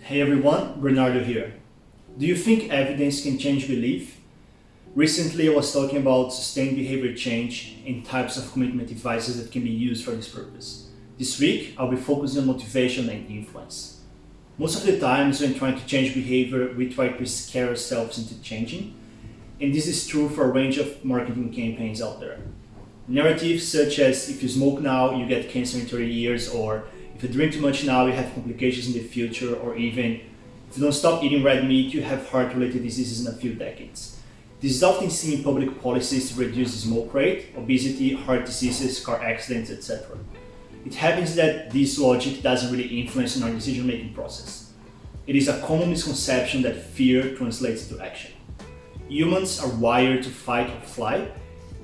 Hey everyone, Bernardo here. Do you think evidence can change belief? Recently I was talking about sustained behavior change and types of commitment devices that can be used for this purpose. This week I'll be focusing on motivation and influence. Most of the times when trying to change behavior, we try to scare ourselves into changing, and this is true for a range of marketing campaigns out there. Narratives such as if you smoke now, you get cancer in 30 years, or if you drink too much now, you have complications in the future, or even if you don't stop eating red meat, you have heart-related diseases in a few decades. This is often seen in public policies to reduce the smoke rate, obesity, heart diseases, car accidents, etc. It happens that this logic doesn't really influence in our decision-making process. It is a common misconception that fear translates into action. Humans are wired to fight or flight.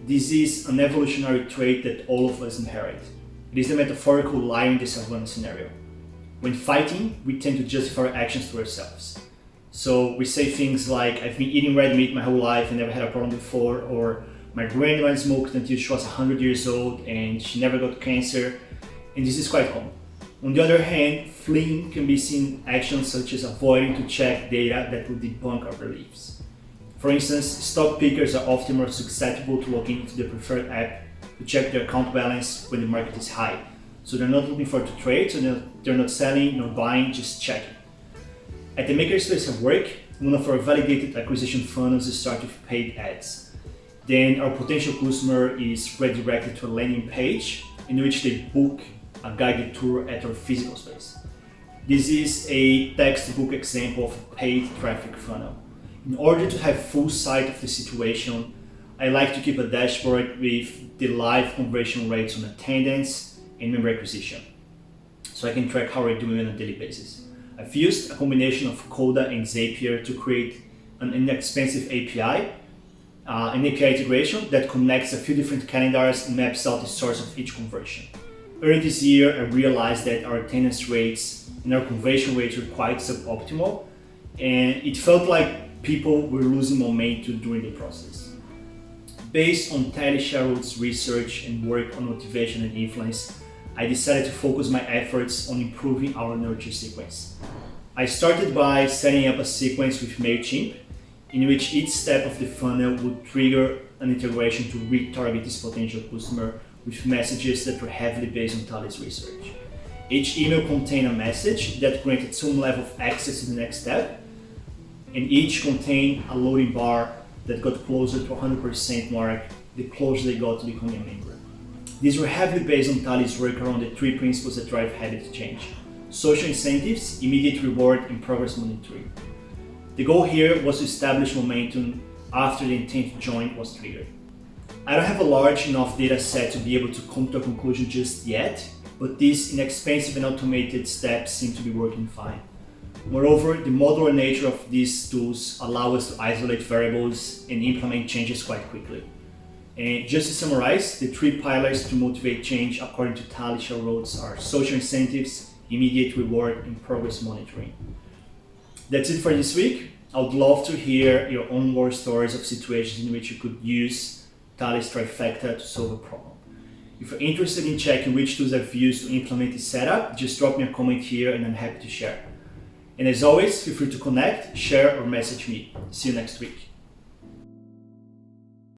This is an evolutionary trait that all of us inherit. It is the metaphorical lion in the savannah scenario. When fighting, we tend to justify our actions to ourselves. So we say things like, I've been eating red meat my whole life and never had a problem before, or my grandma smoked until she was 100 years old and she never got cancer, and this is quite common. On the other hand, fleeing can be seen actions such as avoiding to check data that would debunk our beliefs. For instance, stock pickers are often more susceptible to log into the preferred app to check their account balance when the market is high. So they're not looking for to trade, so they're not selling nor buying, just checking. At the makerspace of work, one of our validated acquisition funnels is start with paid ads. Then our potential customer is redirected to a landing page in which they book a guided tour at our physical space. This is a textbook example of a paid traffic funnel. In order to have full sight of the situation, I like to keep a dashboard with the live conversion rates on attendance and member acquisition, so I can track how we're doing on a daily basis. I've used a combination of Coda and Zapier to create an inexpensive API, an API integration that connects a few different calendars and maps out the source of each conversion. Early this year, I realized that our attendance rates and our conversion rates were quite suboptimal, and it felt like people were losing momentum during the process. Based on Tally Sherwood's research and work on motivation and influence, I decided to focus my efforts on improving our nurture sequence. I started by setting up a sequence with MailChimp, in which each step of the funnel would trigger an integration to retarget this potential customer with messages that were heavily based on Tally's research. Each email contained a message that granted some level of access to the next step, and each contained a loading bar that got closer to 100% mark the closer they got to becoming a member. These were heavily based on Tally's work around the three principles that drive habit change: social incentives, immediate reward, and progress monitoring. The goal here was to establish momentum after the intent to join was triggered. I don't have a large enough data set to be able to come to a conclusion just yet, but these inexpensive and automated steps seem to be working fine. Moreover, the modular nature of these tools allow us to isolate variables and implement changes quite quickly. And just to summarize, the three pillars to motivate change according to Tally Sherwood are social incentives, immediate reward, and progress monitoring. That's it for this week. I would love to hear your own war stories of situations in which you could use Tally's trifecta to solve a problem. If you're interested in checking which tools I've used to implement this setup, just drop me a comment here and I'm happy to share. And as always, feel free to connect, share, or message me. See you next week.